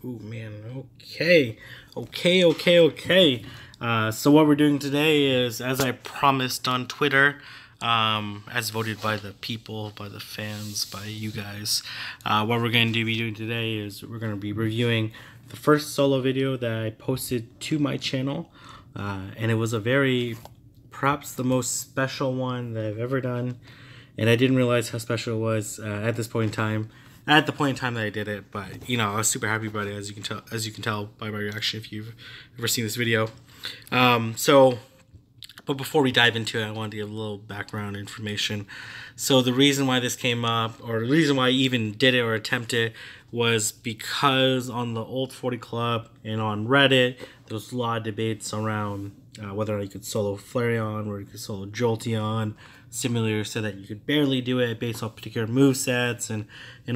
Ooh, man. Okay. So what we're doing today is, as I promised on Twitter, as voted by the people, by the fans, by you guys, what we're going to be doing today is we're going to be reviewing the first solo video that I posted to my channel, and it was perhaps the most special one that I've ever done, and I didn't realize how special it was at this point in time. At the point in time that I did it, but I was super happy about it, as you can tell by my reaction if you've ever seen this video. But before we dive into it, I wanted to give a little background information. So the reason why this came up, or the reason why I even did it or attempted it, was because on the Old 40 Club and on Reddit, there was a lot of debates around whether you could solo Flareon or you could solo Jolteon. Simulators said that you could barely do it based on particular movesets and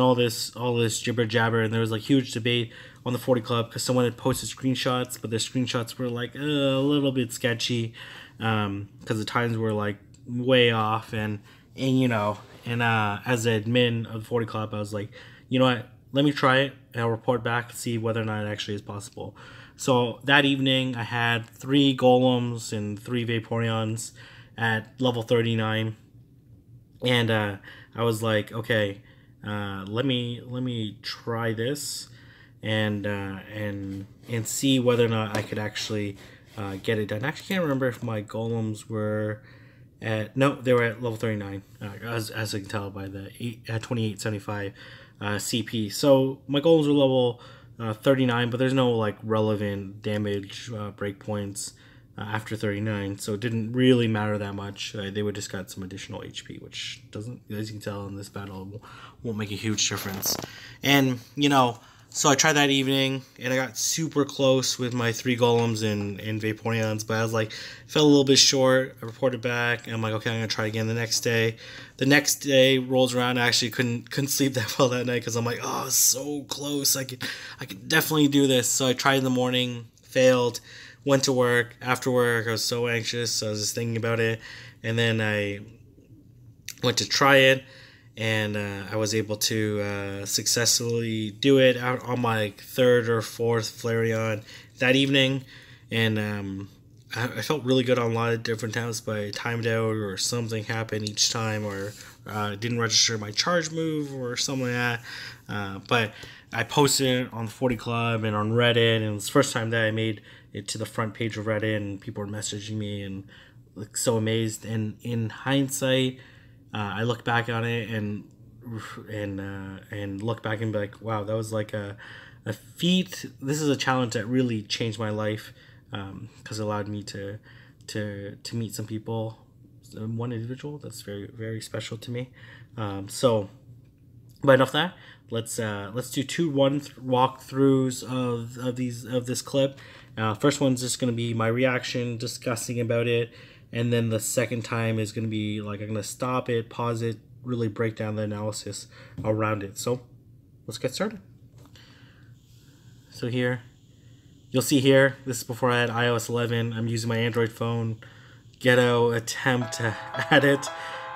all this jibber jabber, and there was like huge debate on the 40 Club because someone had posted screenshots, but their screenshots were like a little bit sketchy because the times were like way off, and as an admin of the 40 Club, I was like, you know what, let me try it and I'll report back to see whether or not it actually is possible. So that evening I had 3 Golems and 3 Vaporeons at level 39, and I was like, okay, let me try this and see whether or not I could actually get it done. I actually can't remember if my Golems were they were at level 39, as I can tell by the 2875 CP. So my Golems were level 39, but there's no like relevant damage breakpoints after 39, so it didn't really matter that much. They would just got some additional HP, which doesn't, as you can tell in this battle, won't make a huge difference. And so I tried that evening, and I got super close with my 3 Golems and Vaporeons, but I was like, fell a little bit short. I reported back, and I'm like, okay, I'm gonna try again the next day. The next day rolls around, I actually couldn't sleep that well that night because I'm like, oh, so close. I could definitely do this. So I tried in the morning, failed. Went to work. After work, I was so anxious. I was just thinking about it, and then I went to try it, and I was able to successfully do it out on my 3rd or 4th Flareon that evening, and I felt really good on a lot of different times, but I timed out or something happened each time, or didn't register my charge move or something like that. But I posted it on the 40 Club and on Reddit, and it was the first time that I made it to the front page of Reddit, and people were messaging me and like so amazed. And in hindsight, I look back on it and look back and be like, wow, that was like a feat. This is a challenge that really changed my life because it allowed me to meet some people, one individual that's very, very special to me. But enough of that. Let's do 2 walkthroughs of this clip. First one's just going to be my reaction, discussing about it, and then the second time is going to be like, I'm going to stop it, pause it, really break down the analysis around it. So let's get started. So here, you'll see here, this is before I had iOS 11. I'm using my Android phone, ghetto attempt to add it,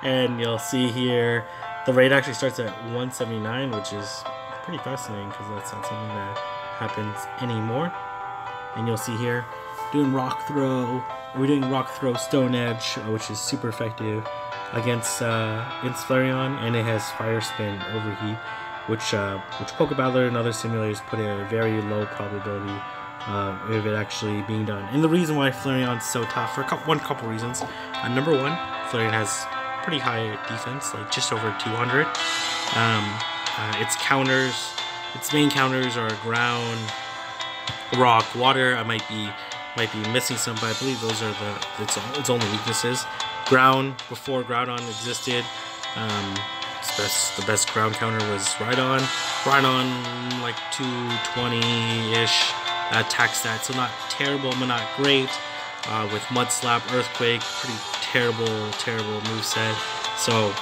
and you'll see here, the rate actually starts at 179, which is pretty fascinating because that's not something that happens anymore. And you'll see here, we're doing rock throw stone edge, which is super effective against Flareon, and it has fire spin overheat, which Poke Battler and other simulators put a very low probability of it actually being done. And the reason why Flareon is so tough, for a couple reasons. Number one, Flareon has pretty high defense, like just over 200. Its main counters are ground, rock, water. I might be missing some, but I believe those are its only weaknesses. Ground, before Groudon existed, the best ground counter was Rhydon like 220-ish attack stat, so not terrible but not great. With Mud Slap, Earthquake, pretty terrible moveset, so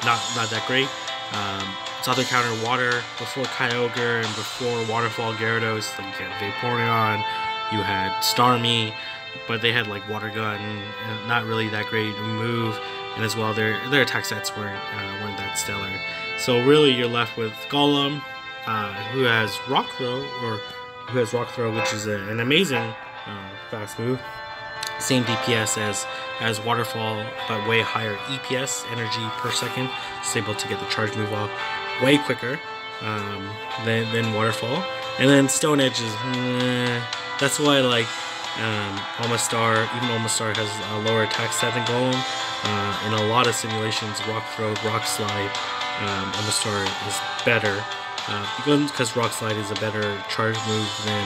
not that great. Its other counter, water, before Kyogre and before Waterfall Gyarados, like you had Vaporeon, you had Starmie, but they had like Water Gun, and not really that great move, and as well their attack sets weren't that stellar. So really you're left with Golem, who has Rock Throw, which is an amazing fast move. Same DPS as Waterfall, but way higher EPS, energy per second. It's able to get the charge move off way quicker than Waterfall. And then Stone Edge is that's why like even Almastar has a lower attack stat than Golem. In a lot of simulations, Rock Throw, Rock Slide, Almastar is better. Because Rock Slide is a better charge move than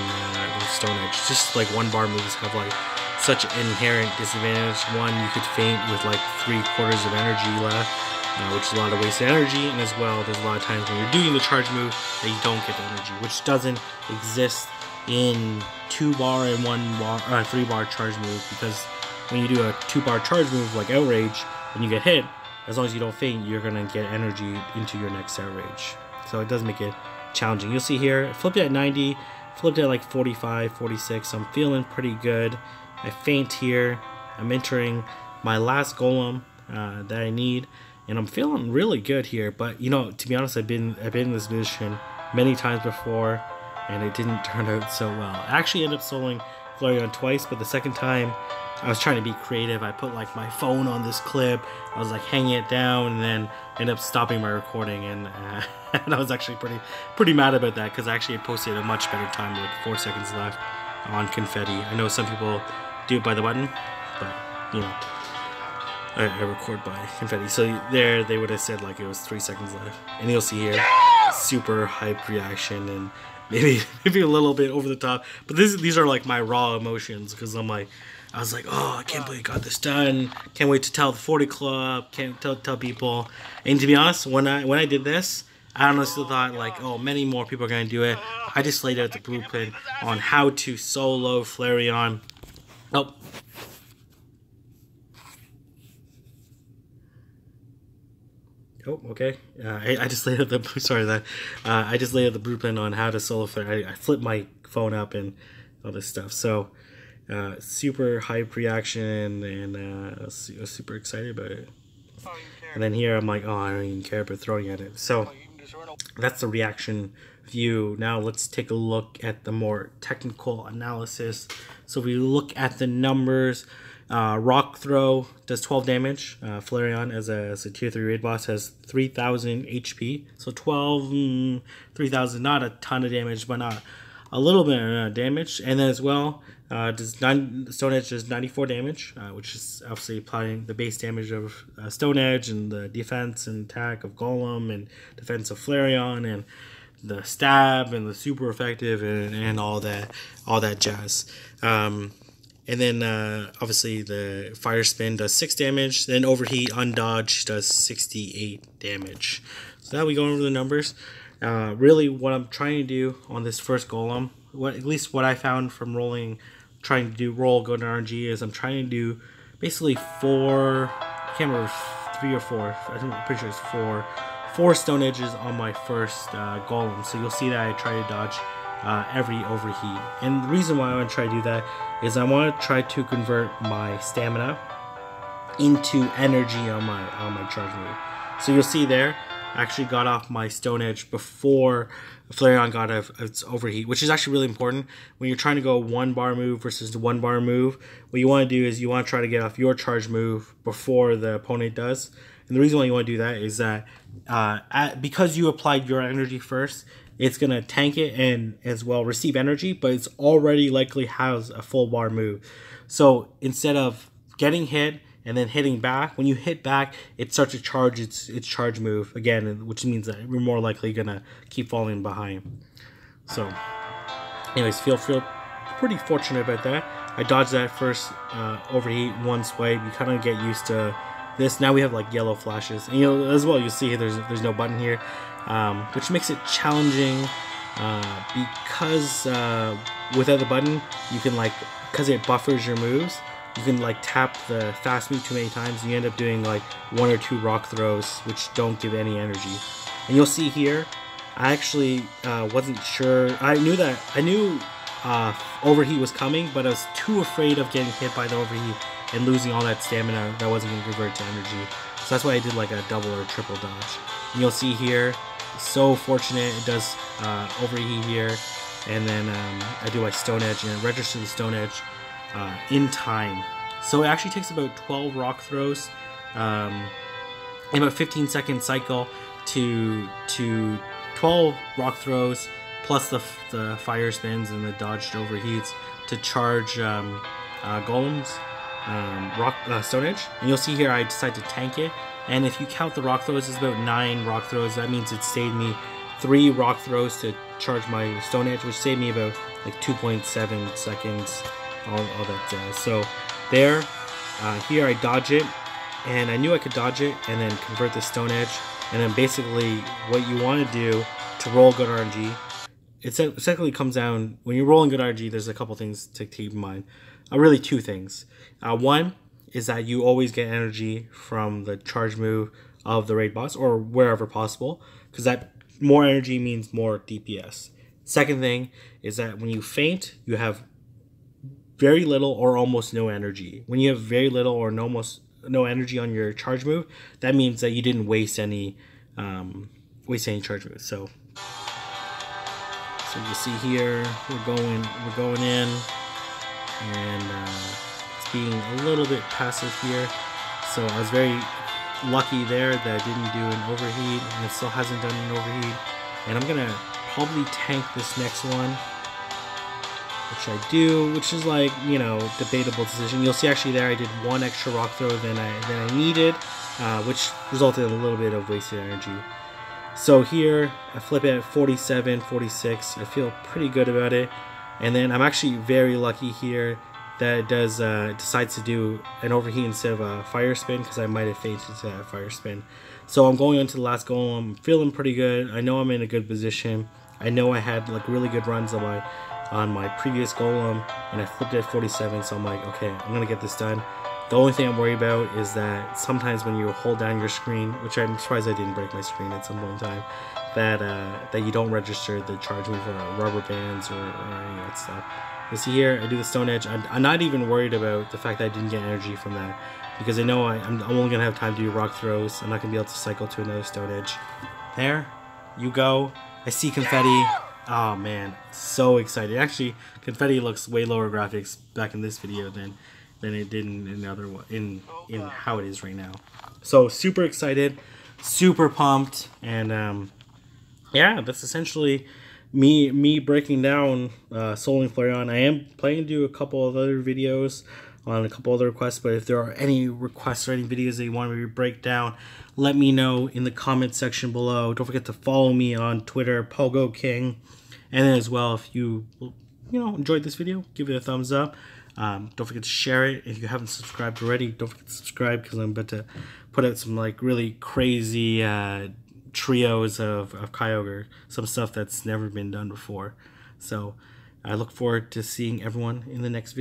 Stone Edge. Just like 1-bar moves have like such an inherent disadvantage. One, you could faint with like 3/4 of energy left, which is a lot of wasted energy, and as well, there's a lot of times when you're doing the charge move that you don't get the energy, which doesn't exist in 2-bar and 3-bar charge move, because when you do a 2-bar charge move like Outrage, when you get hit, as long as you don't faint, you're gonna get energy into your next Outrage. So it does make it challenging. You'll see here, I flipped it at 90, flipped it at like 45, 46, so I'm feeling pretty good. I faint here, I'm entering my last golem that I need, and I'm feeling really good here. But you know, to be honest, I've been in this position many times before, and it didn't turn out so well. I actually ended up soloing Flareon twice, but the second time I was trying to be creative. I put like my phone on this clip, I was like hanging it down, and then ended up stopping my recording, and and I was actually pretty mad about that, because I actually had posted a much better time, like 4 seconds left on Confetti. I know some people do it by the button, but you know, I record by Confetti. So there they would have said like it was 3 seconds left, and you'll see here super hype reaction, and maybe a little bit over the top, but these are like my raw emotions, because I was like, oh, I can't believe I got this done. Can't wait to tell the 40 Club. Can't tell people. And to be honest, when I did this, I honestly thought like, oh, many more people are gonna do it. I just laid out the blueprint on how to solo Flareon. Oh. Oh, okay. I just laid out the I just laid out the blueprint on how to solo Flareon. I flipped my phone up and all this stuff. So. Super hype reaction, and I was super excited about it. And then here I'm like, oh, I don't even care about throwing at it. So that's the reaction view. Now let's take a look at the more technical analysis. So if we look at the numbers, Rock Throw does 12 damage. Flareon as a tier 3 raid boss has 3,000 HP. So 12, 3,000, not a ton of damage, but not a little bit of damage. And then as well, Stone Edge does 94 damage, which is obviously applying the base damage of Stone Edge, and the defense and attack of Golem, and defense of Flareon, and the stab, and the super effective, and all that jazz. And then obviously the Fire Spin does 6 damage. Then Overheat Undodge does 68 damage. So now we go over the numbers. Really, what I'm trying to do on this first golem, at least what I found from trying to roll go to RNG, is I'm trying to do basically 4. I can't remember 3 or 4. I'm pretty sure it's 4 Stone Edges on my first golem. So you'll see that I try to dodge every overheat. And the reason why I want to try to do that is I want to try to convert my stamina into energy on my charge move. So you'll see there, I actually got off my Stone Edge before Flareon got out of its overheat, which is actually really important when you're trying to go 1-bar move versus the 1-bar move. What you want to do is you want to try to get off your charge move before the opponent does. And the reason why you want to do that is that because you applied your energy first, it's going to tank it and as well receive energy, but it's already likely has a full bar move. So instead of getting hit and then hitting back, when you hit back, it starts to charge its charge move again, which means that we're more likely gonna keep falling behind. So, anyways, feel pretty fortunate about that. I dodged that first overheat one swipe. You kind of get used to this. Now we have like yellow flashes, and as well you'll see there's no button here, which makes it challenging because without the button, you can because it buffers your moves. You can tap the fast move too many times, and you end up doing 1 or 2 rock throws, which don't give any energy. And you'll see here, I actually wasn't sure. I knew overheat was coming, but I was too afraid of getting hit by the overheat and losing all that stamina that wasn't going to convert to energy. So that's why I did a double or triple dodge. And you'll see here, so fortunate. It does overheat here, and then I do my Stone Edge and register the Stone Edge in time. So it actually takes about 12 rock throws in about 15-second cycle to 12 rock throws plus the fire spins and the dodged overheats to charge golems Stone Edge. And you'll see here I decide to tank it, and if you count the rock throws, it's about 9 rock throws. That means it saved me 3 rock throws to charge my Stone Edge, which saved me about like 2.7 seconds, all that jazz. So there, here I dodge it, and I knew I could dodge it and then convert the Stone Edge. And then basically what you want to do to roll good RNG, it essentially comes down, when you're rolling good RNG, there's a couple things to keep in mind. Really 2 things. One is that you always get energy from the charge move of the raid boss, or wherever possible, because that more energy means more DPS. Second thing is that when you faint, you have very little or almost no energy. When you have very little or almost no energy on your charge move, that means that you didn't waste any charge moves. So you see here we're going in, and it's being a little bit passive here. So I was very lucky there that I didn't do an overheat, and it still hasn't done an overheat. And I'm gonna probably tank this next one, which I do, which is like, you know, debatable decision. You'll see actually there I did 1 extra rock throw than I needed, which resulted in a little bit of wasted energy. So here I flip it at 47, 46. I feel pretty good about it. And then I'm actually very lucky here that it does decides to do an overheat instead of a fire spin, because I might have fainted to that fire spin. So I'm going into the last golem. I'm feeling pretty good. I know I'm in a good position. I know I had like really good runs on my previous golem, and I flipped it at 47. So I'm like, okay, I'm gonna get this done. The only thing I'm worried about is that sometimes when you hold down your screen, which I'm surprised I didn't break my screen at some point in time, that you don't register the charge move or rubber bands or any of that stuff. You see here, I do the Stone Edge. I'm not even worried about the fact that I didn't get energy from that, because I know I'm only going to have time to do rock throws. I'm not going to be able to cycle to another Stone Edge. There you go. I see confetti. Oh man, so excited. Actually, confetti looks way lower graphics back in this video than it did in the other one, in how it is right now. So super excited, super pumped, and yeah, that's essentially me breaking down soloing Flareon. I am planning to do a couple of other videos on a couple other requests, but if there are any requests or any videos that you want me to break down, let me know in the comment section below. Don't forget to follow me on Twitter, Pogo King, and then as well, if you enjoyed this video, give it a thumbs up. Don't forget to share it. If you haven't subscribed already, don't forget to subscribe, because I'm about to put out some like really crazy trios of Kyogre, some stuff that's never been done before. So I look forward to seeing everyone in the next video.